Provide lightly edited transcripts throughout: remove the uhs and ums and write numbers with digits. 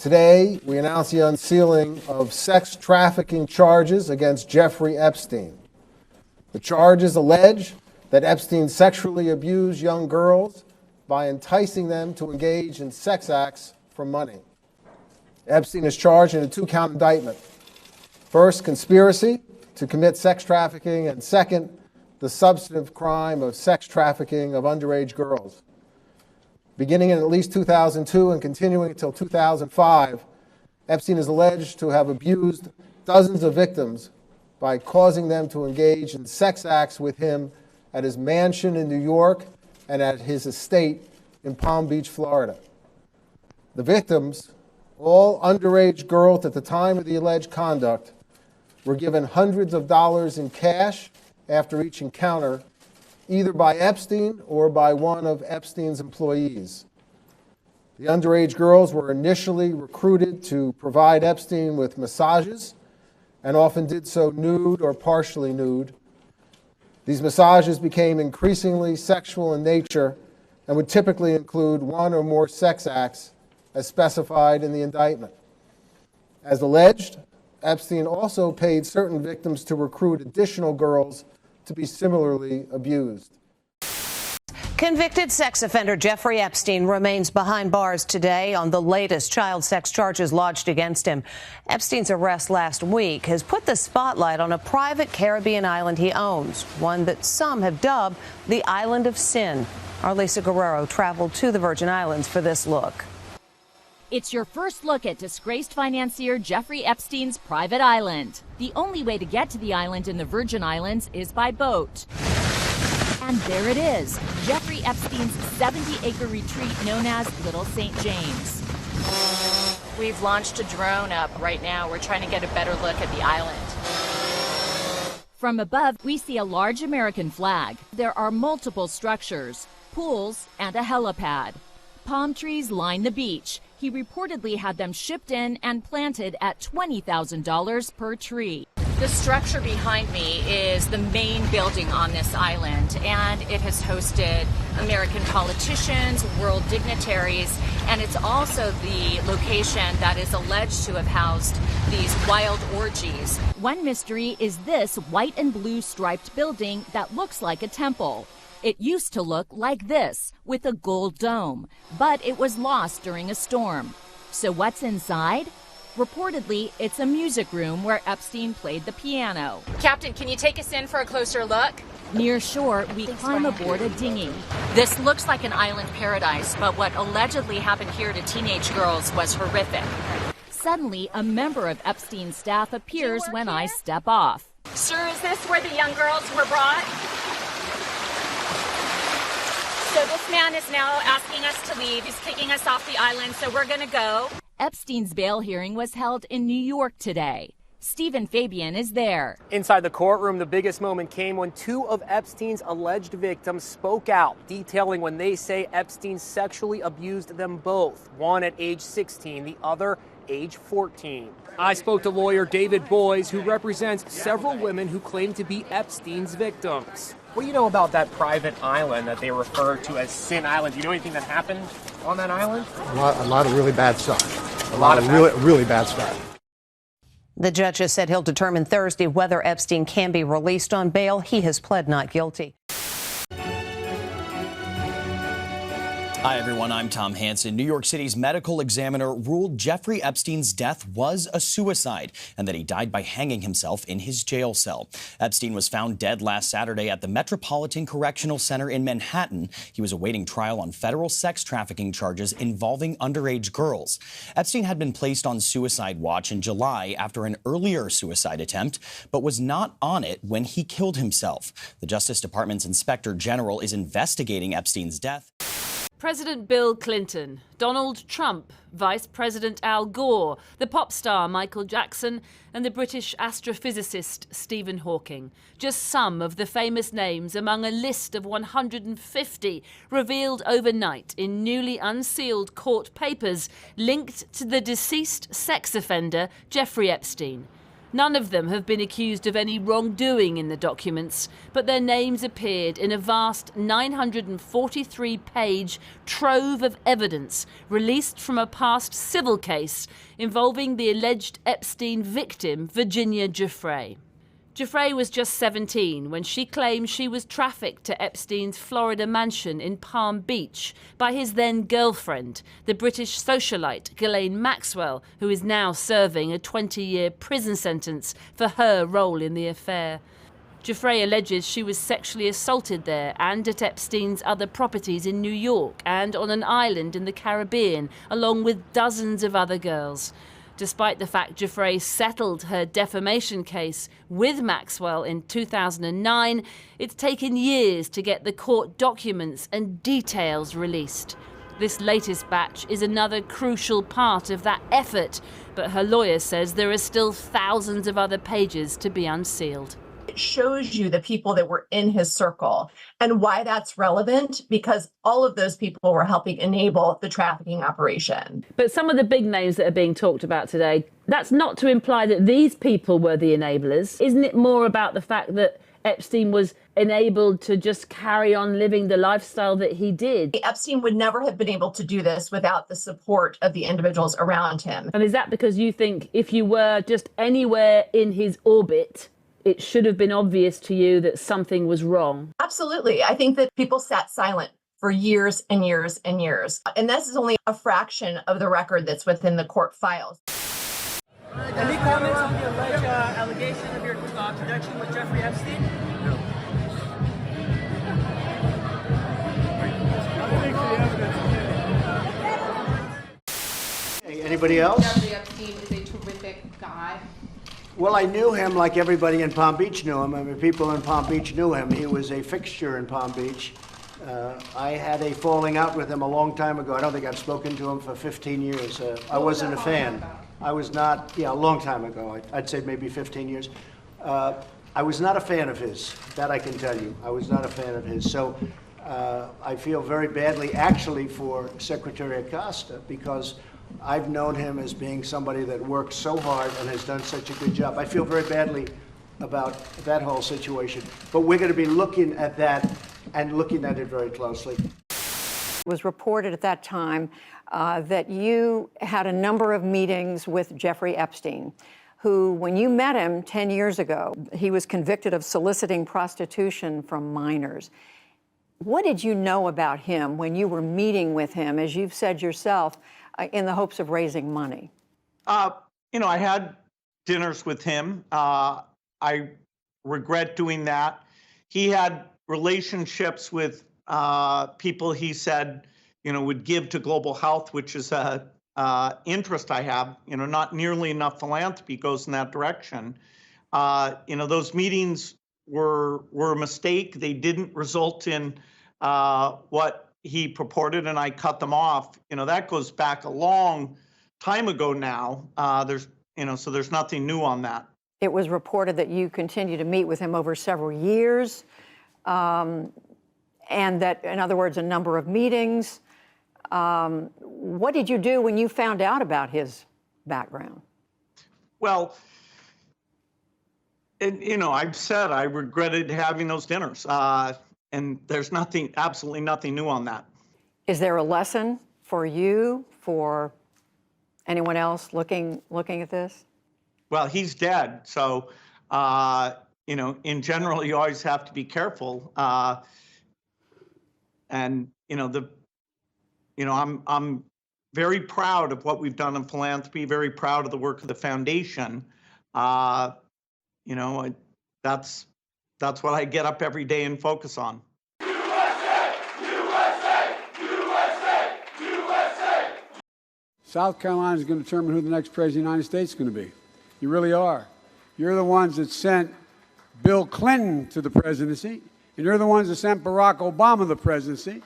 Today, we announce the unsealing of sex trafficking charges against Jeffrey Epstein. The charges allege that Epstein sexually abused young girls by enticing them to engage in sex acts for money. Epstein is charged in a two-count indictment. First, conspiracy to commit sex trafficking, and second, the substantive crime of sex trafficking of underage girls. Beginning in at least 2002 and continuing until 2005, Epstein is alleged to have abused dozens of victims by causing them to engage in sex acts with him at his mansion in New York and at his estate in Palm Beach, Florida. The victims, all underage girls at the time of the alleged conduct, were given hundreds of dollars in cash after each encounter, either by Epstein or by one of Epstein's employees. The underage girls were initially recruited to provide Epstein with massages and often did so nude or partially nude. These massages became increasingly sexual in nature and would typically include one or more sex acts as specified in the indictment. As alleged, Epstein also paid certain victims to recruit additional girls to be similarly abused. Convicted sex offender Jeffrey Epstein remains behind bars today on the latest child sex charges lodged against him. Epstein's arrest last week has put the spotlight on a private Caribbean island he owns, one that some have dubbed the Island of Sin. Our Lisa Guerrero traveled to the Virgin Islands for this look. It's your first look at disgraced financier Jeffrey Epstein's private island. The only way to get to the island in the Virgin Islands is by boat. And there it is, Jeffrey Epstein's 70-acre retreat known as Little St. James. We've launched a drone up right now. We're trying to get a better look at the island. From above, we see a large American flag. There are multiple structures, pools, and a helipad. Palm trees line the beach. He reportedly had them shipped in and planted at $20,000 per tree. The structure behind me is the main building on this island, and it has hosted American politicians, world dignitaries, and it's also the location that is alleged to have housed these wild orgies. One mystery is this white and blue striped building that looks like a temple. It used to look like this, with a gold dome, but it was lost during a storm. So what's inside? Reportedly, it's a music room where Epstein played the piano. Captain, can you take us in for a closer look? Near shore, we climb aboard a dinghy. This looks like an island paradise, but what allegedly happened here to teenage girls was horrific. Suddenly, a member of Epstein's staff appears when I step off. Sir, is this where the young girls were brought? So this man is now asking us to leave. He's kicking us off the island, so we're going to go. Epstein's bail hearing was held in New York today. Stephen Fabian is there. Inside the courtroom, the biggest moment came when two of Epstein's alleged victims spoke out, detailing when they say Epstein sexually abused them both, one at age 16, the other age 14. I spoke to lawyer David Boys, who represents several women who claim to be Epstein's victims. What do you know about that private island that they refer to as Sin Island? Do you know anything that happened on that island? A lot of really bad stuff. A lot of really bad stuff. The judge has said he'll determine Thursday whether Epstein can be released on bail. He has pled not guilty. Hi, everyone. I'm Tom Hansen. New York City's medical examiner ruled Jeffrey Epstein's death was a suicide and that he died by hanging himself in his jail cell. Epstein was found dead last Saturday at the Metropolitan Correctional Center in Manhattan. He was awaiting trial on federal sex trafficking charges involving underage girls. Epstein had been placed on suicide watch in July after an earlier suicide attempt, but was not on it when he killed himself. The Justice Department's Inspector General is investigating Epstein's death. President Bill Clinton, Donald Trump, Vice President Al Gore, the pop star Michael Jackson, and the British astrophysicist Stephen Hawking. Just some of the famous names among a list of 150 revealed overnight in newly unsealed court papers linked to the deceased sex offender Jeffrey Epstein. None of them have been accused of any wrongdoing in the documents, but their names appeared in a vast 943-page trove of evidence released from a past civil case involving the alleged Epstein victim, Virginia Giuffre. Giuffre was just 17 when she claimed she was trafficked to Epstein's Florida mansion in Palm Beach by his then-girlfriend, the British socialite Ghislaine Maxwell, who is now serving a 20-year prison sentence for her role in the affair. Giuffre alleges she was sexually assaulted there and at Epstein's other properties in New York and on an island in the Caribbean, along with dozens of other girls. Despite the fact Giuffre settled her defamation case with Maxwell in 2009, it's taken years to get the court documents and details released. This latest batch is another crucial part of that effort, but her lawyer says there are still thousands of other pages to be unsealed. It shows you the people that were in his circle and why that's relevant, because all of those people were helping enable the trafficking operation. But some of the big names that are being talked about today, that's not to imply that these people were the enablers. Isn't it more about the fact that Epstein was enabled to just carry on living the lifestyle that he did? Epstein would never have been able to do this without the support of the individuals around him. And is that because you think if you were just anywhere in his orbit, it should have been obvious to you that something was wrong? Absolutely. I think that people sat silent for years and years and years. And this is only a fraction of the record that's within the court files. Any comments on the alleged allegation of your connection with Jeffrey Epstein? No. Hey, anybody else? Jeffrey Epstein is a terrific guy. Well, I knew him like everybody in Palm Beach knew him. I mean, people in Palm Beach knew him. He was a fixture in Palm Beach. I had a falling out with him a long time ago. I don't think I've spoken to him for 15 years. I wasn't a fan. I was not, a long time ago. I'd say maybe 15 years. I was not a fan of his. That I can tell you. I was not a fan of his. So I feel very badly, actually, for Secretary Acosta, because I've known him as being somebody that works so hard and has done such a good job. I feel very badly about that whole situation. But we're going to be looking at that and looking at it very closely. It was reported at that time that you had a number of meetings with Jeffrey Epstein, who, when you met him 10 years ago, he was convicted of soliciting prostitution from minors. What did you know about him when you were meeting with him, as you've said yourself, in the hopes of raising money? I had dinners with him. I regret doing that. He had relationships with people he said, would give to global health, which is a interest I have. Not nearly enough philanthropy goes in that direction. Those meetings were a mistake. They didn't result in what he purported, and I cut them off. That goes back a long time ago now. So there's nothing new on that. It was reported that you continued to meet with him over several years, and that, in other words, a number of meetings. What did you do when you found out about his background? Well, I've said I regretted having those dinners. And there's absolutely nothing new on that. Is there a lesson for you, for anyone else looking at this? Well, he's dead. So, in general, you always have to be careful. I'm very proud of what we've done in philanthropy, very proud of the work of the foundation. That's what I get up every day and focus on. USA! USA! USA! USA! South Carolina is going to determine who the next president of the United States is going to be. You really are. You're the ones that sent Bill Clinton to the presidency, and you're the ones that sent Barack Obama to the presidency.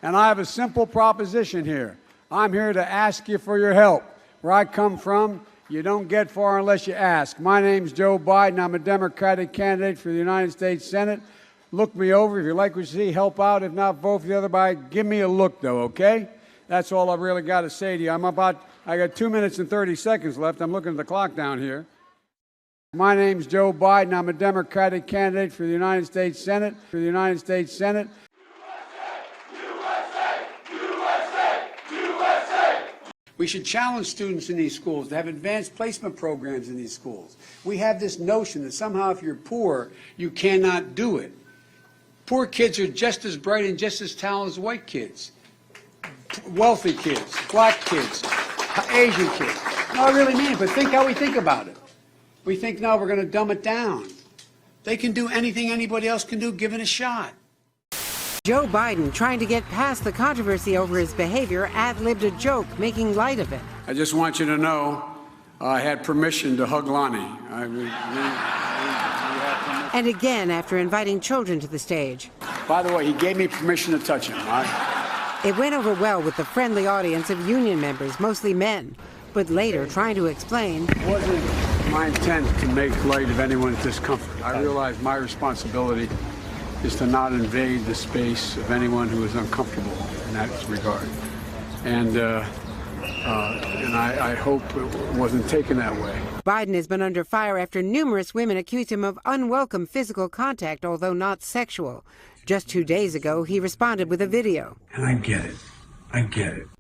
And I have a simple proposition here. I'm here to ask you for your help. Where I come from, you don't get far unless you ask. My name's Joe Biden. I'm a Democratic candidate for the United States Senate. Look me over. If you like what you see, help out. If not, vote for the other guy. Give me a look, though, okay? That's all I've really got to say to you. I got 2 minutes and 30 seconds left. I'm looking at the clock down here. My name's Joe Biden. I'm a Democratic candidate for the United States Senate. We should challenge students in these schools to have advanced placement programs in these schools. We have this notion that somehow if you're poor, you cannot do it. Poor kids are just as bright and just as talented as white kids. Wealthy kids, black kids, Asian kids. No, I really mean it, but think how we think about it. We think now we're going to dumb it down. They can do anything anybody else can do, given a shot. Joe Biden, trying to get past the controversy over his behavior, ad-libbed a joke, making light of it. I just want you to know I had permission to hug Lonnie. And again, after inviting children to the stage. By the way, he gave me permission to touch him. It went over well with the friendly audience of union members, mostly men. But later, trying to explain, It wasn't my intent to make light of anyone's discomfort. I realize my responsibility is to not invade the space of anyone who is uncomfortable in that regard. And I hope it wasn't taken that way. Biden has been under fire after numerous women accused him of unwelcome physical contact, although not sexual. Just 2 days ago, he responded with a video. And I get it.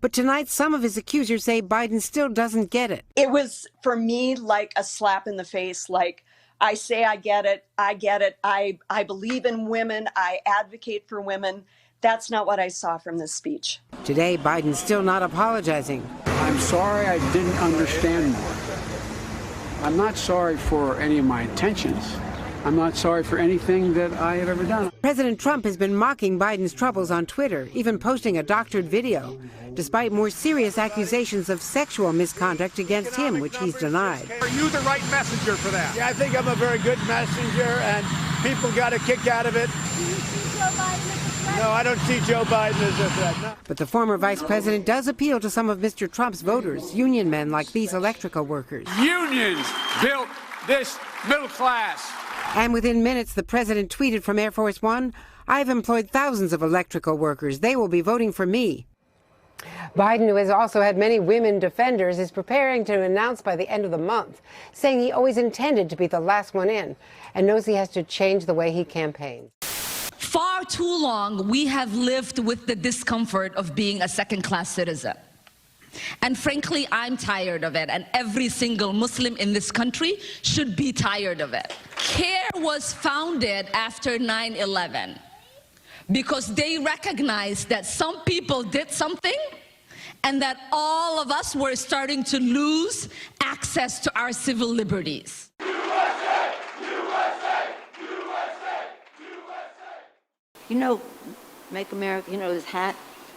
But tonight, some of his accusers say Biden still doesn't get it. It was, for me, like a slap in the face, like, I say I get it, I believe in women, I advocate for women. That's not what I saw from this speech. Today, Biden's still not apologizing. I'm sorry I didn't understand more. I'm not sorry for any of my intentions. I'm not sorry for anything that I have ever done. President Trump has been mocking Biden's troubles on Twitter, even posting a doctored video, despite more serious accusations of sexual misconduct against him, which he's denied. Are you the right messenger for that? Yeah, I think I'm a very good messenger, and people got a kick out of it. Do you see Joe Biden as a threat? No, I don't see Joe Biden as a threat. No. But the former vice president does appeal to some of Mr. Trump's voters, union men like these electrical workers. Unions built this middle class. And within minutes, the president tweeted from Air Force One, "I've employed thousands of electrical workers. They will be voting for me." Biden, who has also had many women defenders, is preparing to announce by the end of the month, saying he always intended to be the last one in and knows he has to change the way he campaigns. Far too long, we have lived with the discomfort of being a second-class citizen. And frankly, I'm tired of it, and every single Muslim in this country should be tired of it. CARE was founded after 9/11 because they recognized that some people did something and that all of us were starting to lose access to our civil liberties. USA! USA! USA! USA! You know, make America, you know this hat,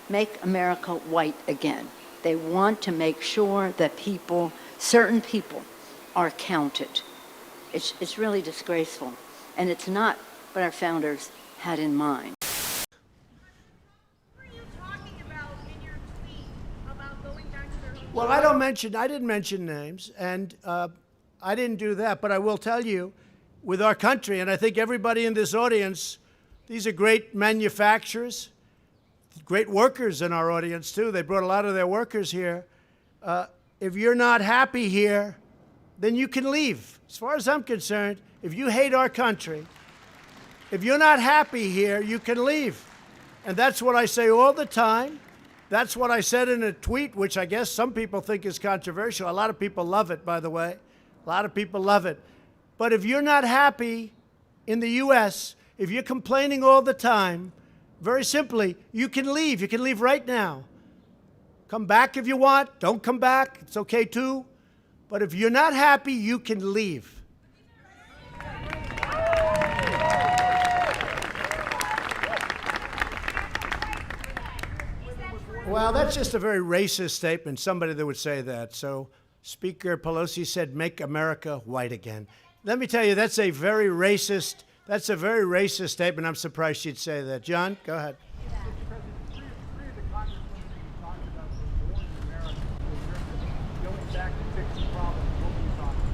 make America white again. They want to make sure that people, certain people, are counted. It's really disgraceful, and it's not what our founders had in mind. Well, I didn't mention names, and I didn't do that, but I will tell you, with our country, and I think everybody in this audience, these are great manufacturers, great workers in our audience, too. They brought a lot of their workers here. If you're not happy here, then you can leave. As far as I'm concerned, if you hate our country, if you're not happy here, you can leave. And that's what I say all the time. That's what I said in a tweet, which I guess some people think is controversial. A lot of people love it, by the way. A lot of people love it. But if you're not happy in the U.S., if you're complaining all the time, very simply, you can leave. You can leave right now. Come back if you want. Don't come back. It's okay, too. But if you're not happy, you can leave. Well, that's just a very racist statement, somebody that would say that. So Speaker Pelosi said, make America white again. Let me tell you, that's a very racist statement. I'm surprised she'd say that. John, go ahead.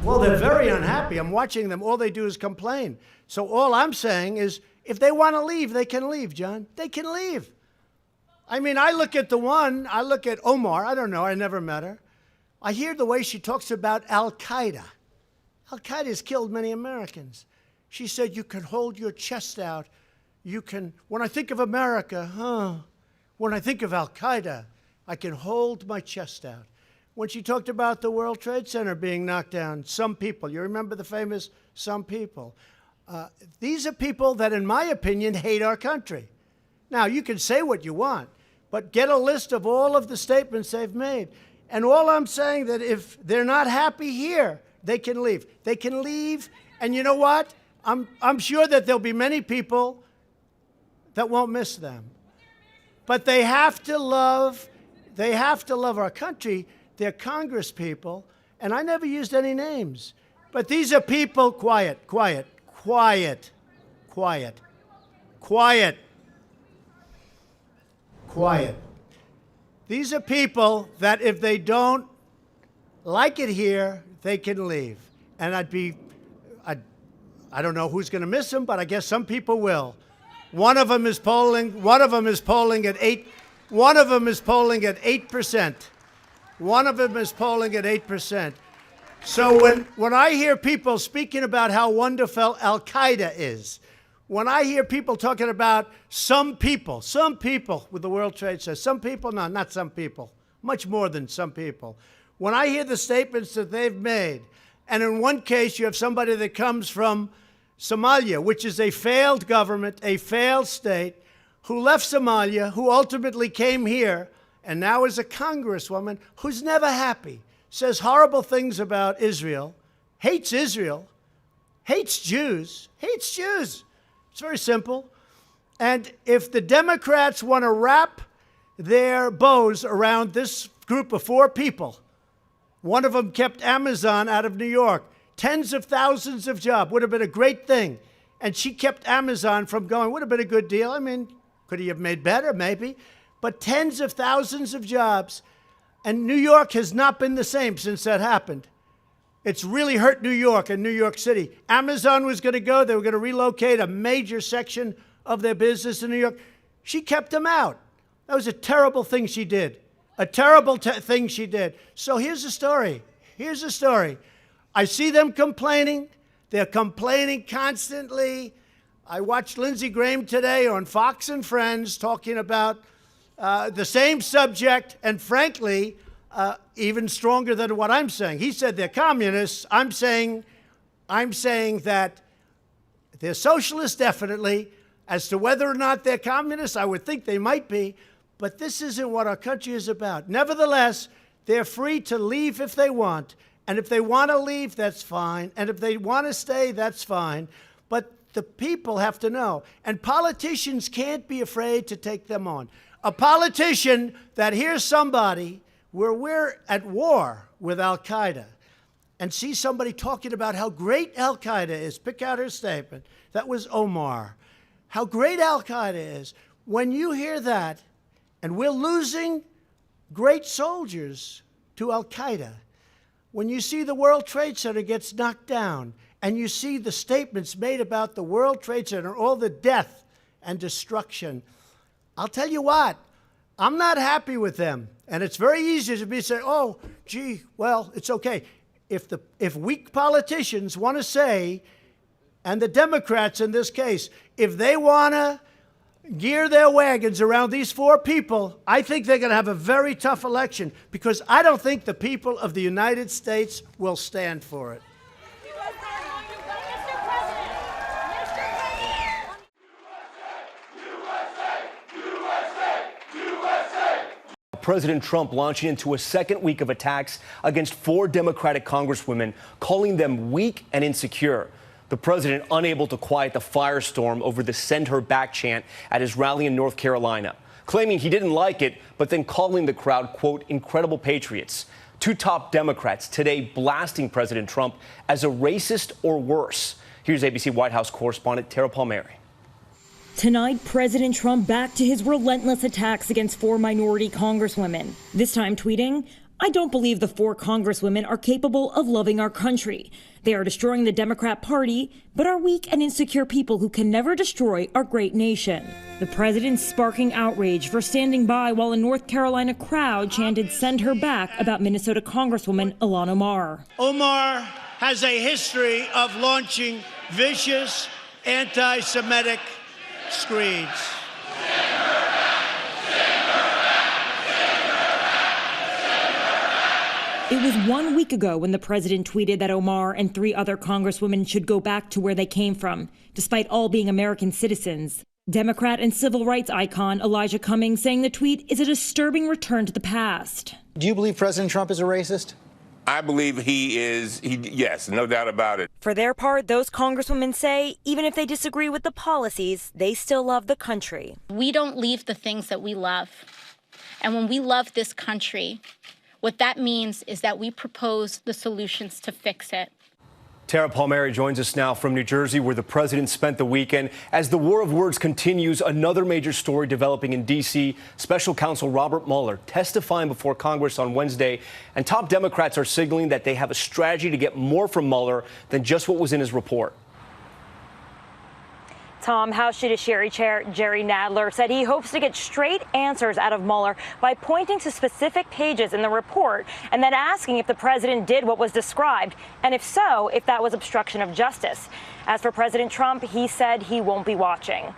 Well, they're very unhappy. I'm watching them. All they do is complain. So all I'm saying is, if they want to leave, they can leave, John. They can leave. I mean, I look at Omar. I don't know. I never met her. I hear the way she talks about Al-Qaeda. Al-Qaeda has killed many Americans. She said, you can hold your chest out. You can, when I think of America, when I think of Al-Qaeda, I can hold my chest out. When she talked about the World Trade Center being knocked down, some people, you remember the famous some people. These are people that, in my opinion, hate our country. Now, you can say what you want, but get a list of all of the statements they've made. And all I'm saying that if they're not happy here, they can leave. They can leave, and you know what? I'm sure that there'll be many people that won't miss them. But they have to love our country. They're Congress people, and I never used any names. But these are people, quiet. These are people that if they don't like it here, they can leave. And I don't know who's going to miss them, but I guess some people will. One of them is polling at 8%. One of them is polling at 8%. So when I hear people speaking about how wonderful Al-Qaeda is, when I hear people talking about some people with the World Trade Center, some people, no, not some people, much more than some people. When I hear the statements that they've made, and in one case you have somebody that comes from Somalia, which is a failed government, a failed state, who left Somalia, who ultimately came here, and now is a congresswoman who's never happy, says horrible things about Israel, hates Jews. It's very simple. And if the Democrats want to wrap their bows around this group of 4 people, one of them kept Amazon out of New York, tens of thousands of jobs, would have been a great thing. And she kept Amazon from going, would have been a good deal. I mean, could he have made better? Maybe. But tens of thousands of jobs. And New York has not been the same since that happened. It's really hurt New York and New York City. Amazon was going to go. They were going to relocate a major section of their business in New York. She kept them out. That was a terrible thing she did. A terrible thing she did. So here's the story. I see them complaining. They're complaining constantly. I watched Lindsey Graham today on Fox and Friends talking about the same subject, and frankly, even stronger than what I'm saying. He said they're communists. I'm saying that they're socialists, definitely. As to whether or not they're communists, I would think they might be. But this isn't what our country is about. Nevertheless, they're free to leave if they want. And if they want to leave, that's fine. And if they want to stay, that's fine. But the people have to know. And politicians can't be afraid to take them on. A politician that hears somebody where we're at war with Al-Qaeda and sees somebody talking about how great Al-Qaeda is, pick out her statement. That was Omar. How great Al-Qaeda is. When you hear that, and we're losing great soldiers to Al-Qaeda, when you see the World Trade Center gets knocked down, and you see the statements made about the World Trade Center, all the death and destruction, I'll tell you what, I'm not happy with them. And it's very easy to be saying, oh, gee, well, it's okay. If weak politicians want to say, and the Democrats in this case, if they want to gear their wagons around these 4 people, I think they're going to have a very tough election, because I don't think the people of the United States will stand for it. President Trump launching into a second week of attacks against 4 Democratic congresswomen, calling them weak and insecure. The president unable to quiet the firestorm over the "Send Her Back" chant at his rally in North Carolina, claiming he didn't like it, but then calling the crowd, quote, incredible patriots. 2 top Democrats today blasting President Trump as a racist or worse. Here's ABC White House correspondent Tara Palmieri. Tonight, President Trump back to his relentless attacks against 4 minority congresswomen, this time tweeting, I don't believe the 4 congresswomen are capable of loving our country. They are destroying the Democrat Party, but are weak and insecure people who can never destroy our great nation. The president sparking outrage for standing by while a North Carolina crowd chanted "Send her back" about Minnesota Congresswoman Ilhan Omar. Omar has a history of launching vicious anti-Semitic screeds. It was 1 week ago when the president tweeted that Omar and 3 other congresswomen should go back to where they came from, despite all being American citizens. Democrat and civil rights icon Elijah Cummings saying the tweet is a disturbing return to the past. Do you believe President Trump is a racist? I believe he is, yes, no doubt about it. For their part, those congresswomen say even if they disagree with the policies, they still love the country. We don't leave the things that we love. And when we love this country, what that means is that we propose the solutions to fix it. Tara Palmieri joins us now from New Jersey, where the president spent the weekend. As the war of words continues, another major story developing in D.C. Special Counsel Robert Mueller testifying before Congress on Wednesday, and top Democrats are signaling that they have a strategy to get more from Mueller than just what was in his report. Tom, House Judiciary Chair Jerry Nadler said he hopes to get straight answers out of Mueller by pointing to specific pages in the report and then asking if the president did what was described, and if so, if that was obstruction of justice. As for President Trump, he said he won't be watching.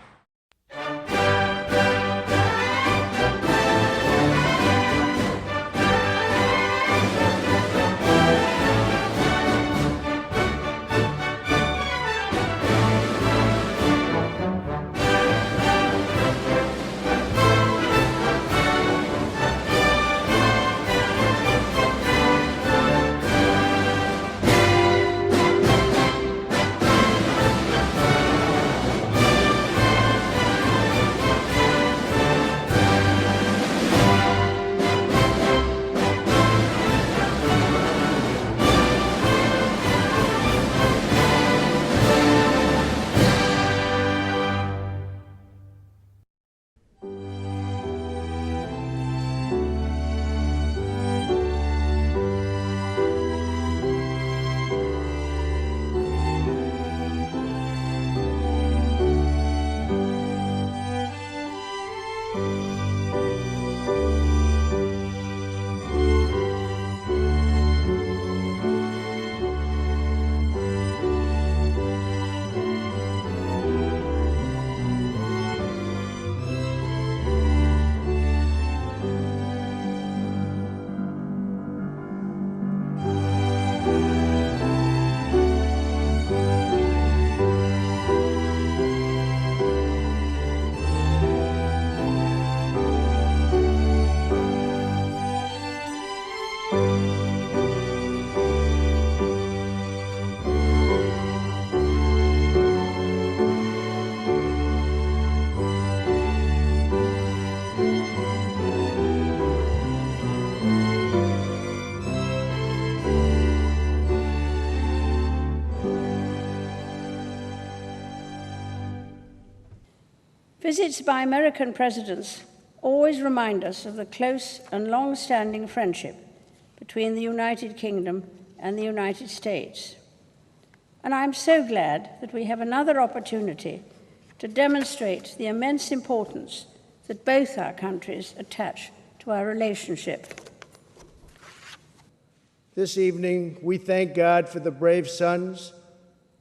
Visits by American presidents always remind us of the close and long-standing friendship between the United Kingdom and the United States. And I'm so glad that we have another opportunity to demonstrate the immense importance that both our countries attach to our relationship. This evening, we thank God for the brave sons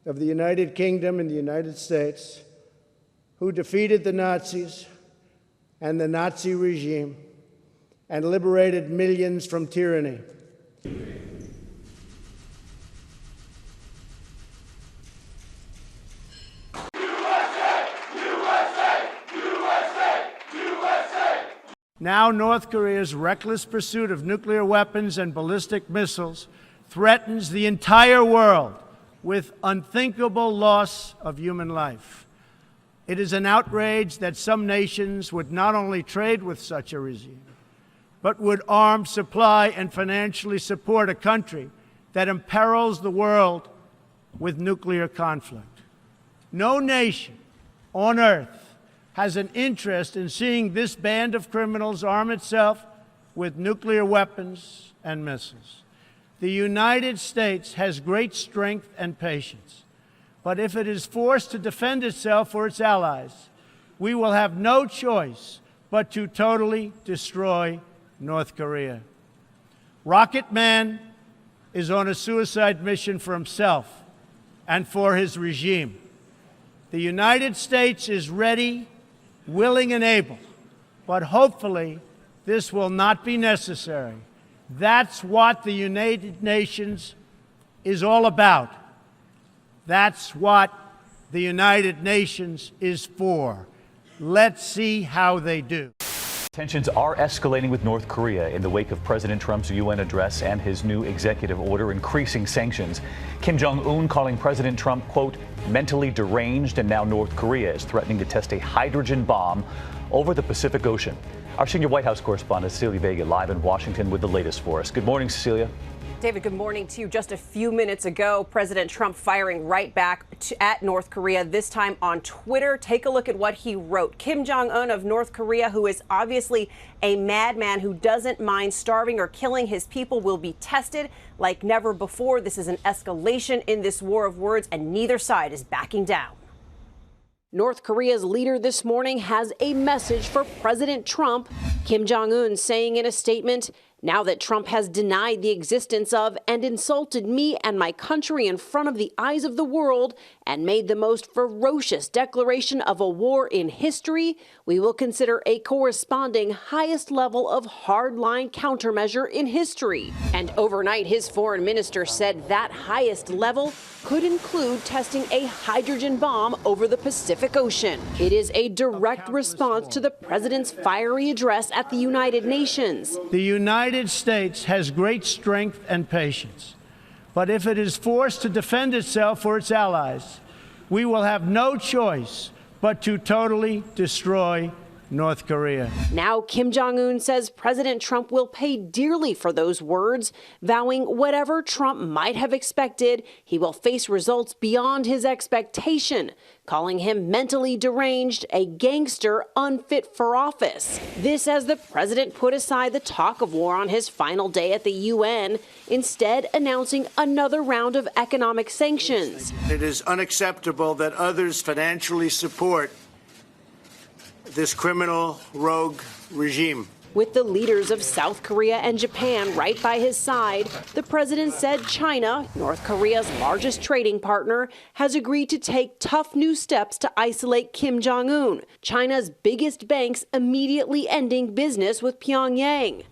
of the United Kingdom and the United States who defeated the Nazis and the Nazi regime and liberated millions from tyranny. Now, North Korea's reckless pursuit of nuclear weapons and ballistic missiles threatens the entire world with unthinkable loss of human life. It is an outrage that some nations would not only trade with such a regime, but would arm, supply, and financially support a country that imperils the world with nuclear conflict. No nation on earth has an interest in seeing this band of criminals arm itself with nuclear weapons and missiles. The United States has great strength and patience, but if it is forced to defend itself or its allies, we will have no choice but to totally destroy North Korea. Rocket Man is on a suicide mission for himself and for his regime. The United States is ready, willing, and able, but hopefully this will not be necessary. That's what the United Nations is all about. That's what the United Nations is for. Let's see how they do. Tensions are escalating with North Korea in the wake of President Trump's UN address and his new executive order increasing sanctions. Kim Jong-un calling President Trump, quote, mentally deranged, and now North Korea is threatening to test a hydrogen bomb over the Pacific Ocean. Our senior White House correspondent, Cecilia Vega, live in Washington with the latest for us. Good morning, Cecilia. David, good morning to you. Just a few minutes ago, President Trump firing right back at North Korea, this time on Twitter. Take a look at what he wrote. Kim Jong-un of North Korea, who is obviously a madman who doesn't mind starving or killing his people, will be tested like never before. This is an escalation in this war of words, and neither side is backing down. North Korea's leader this morning has a message for President Trump. Kim Jong-un saying in a statement, now that Trump has denied the existence of and insulted me and my country in front of the eyes of the world and made the most ferocious declaration of a war in history, we will consider a corresponding highest level of hardline countermeasure in history. And overnight, his foreign minister said that highest level could include testing a hydrogen bomb over the Pacific Ocean. It is a direct response to the president's fiery address at the United Nations. The United States has great strength and patience, but if it is forced to defend itself or its allies, we will have no choice but to totally destroy North Korea. Now, Kim Jong-un says President Trump will pay dearly for those words, vowing whatever Trump might have expected, he will face results beyond his expectation, calling him mentally deranged, a gangster unfit for office. This as the president put aside the talk of war on his final day at the UN, instead announcing another round of economic sanctions. It is unacceptable that others financially support this criminal rogue regime. With the leaders of South Korea and Japan right by his side, the president said China, North Korea's largest trading partner, has agreed to take tough new steps to isolate Kim Jong-un, China's biggest banks immediately ending business with Pyongyang.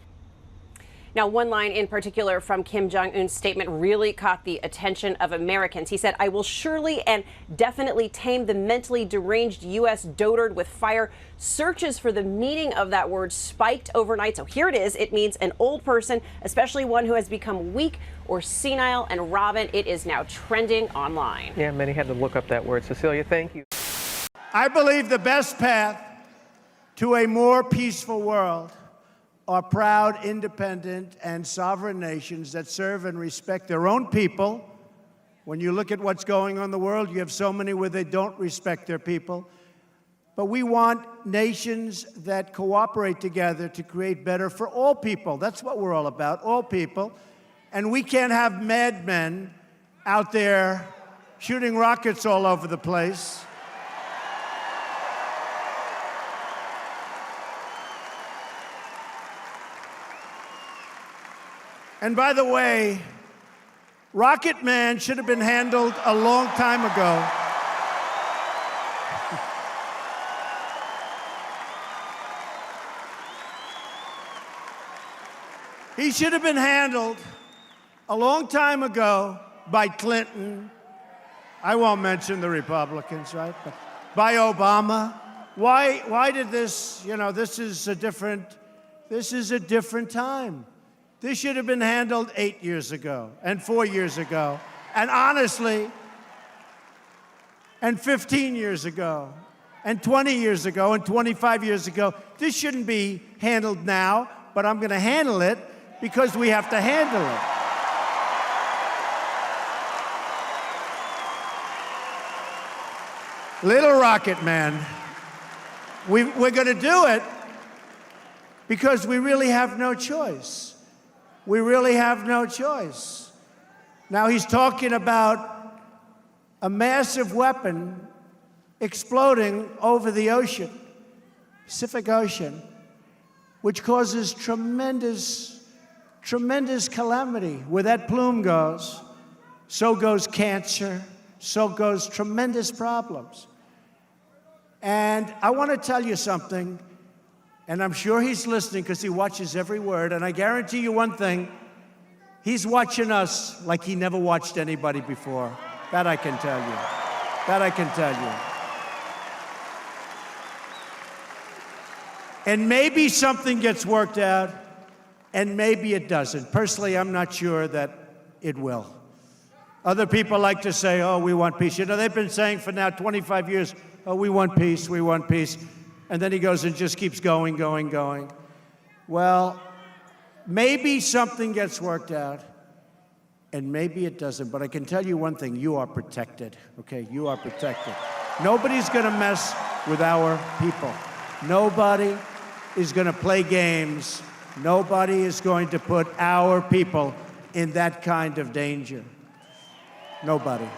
Now, one line in particular from Kim Jong-un's statement really caught the attention of Americans. He said, I will surely and definitely tame the mentally deranged U.S. dotard with fire. Searches for the meaning of that word spiked overnight. So here it is. It means an old person, especially one who has become weak or senile. And Robin, it is now trending online. Yeah, many had to look up that word. Cecilia, thank you. I believe the best path to a more peaceful world are proud, independent, and sovereign nations that serve and respect their own people. When you look at what's going on in the world, you have so many where they don't respect their people. But we want nations that cooperate together to create better for all people. That's what we're all about, all people. And we can't have madmen out there shooting rockets all over the place. And by the way, Rocket Man should have been handled a long time ago. He should have been handled a long time ago by Clinton. I won't mention the Republicans, right? But by Obama. Why did this, this is a different time. This should have been handled 8 years ago, and 4 years ago, and honestly, and 15 years ago, and 20 years ago, and 25 years ago. This shouldn't be handled now, but I'm going to handle it because we have to handle it. Little Rocket Man, we're going to do it. because we really have no choice. We really have no choice. Now he's talking about a massive weapon exploding over the ocean, Pacific Ocean, which causes tremendous calamity. Where that plume goes, so goes cancer, so goes tremendous problems. And I want to tell you something, and I'm sure he's listening because he watches every word, and I guarantee you one thing, he's watching us like he never watched anybody before. That I can tell you. That I can tell you. And maybe something gets worked out, and maybe it doesn't. Personally, I'm not sure that it will. Other people like to say, oh, we want peace. You know, they've been saying for now 25 years, oh, we want peace, we want peace. And then he goes and just keeps going. Well, maybe something gets worked out, and maybe it doesn't. But I can tell you one thing, you are protected, okay? You are protected. Nobody's gonna mess with our people. Nobody is gonna play games. Nobody is going to put our people in that kind of danger. Nobody.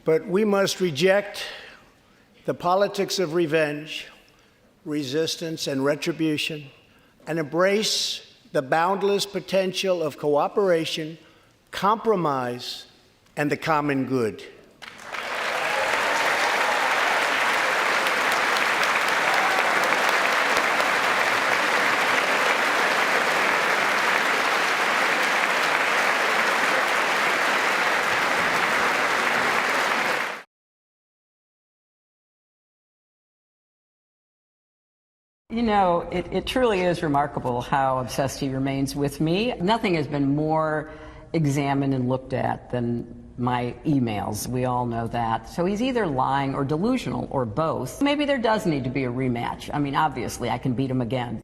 But we must reject the politics of revenge, resistance, and retribution, and embrace the boundless potential of cooperation, compromise, and the common good. You know, it truly is remarkable how obsessed he remains with me. Nothing has been more examined and looked at than my emails. We all know that. So he's either lying or delusional or both. Maybe there does need to be a rematch. I mean, obviously, I can beat him again.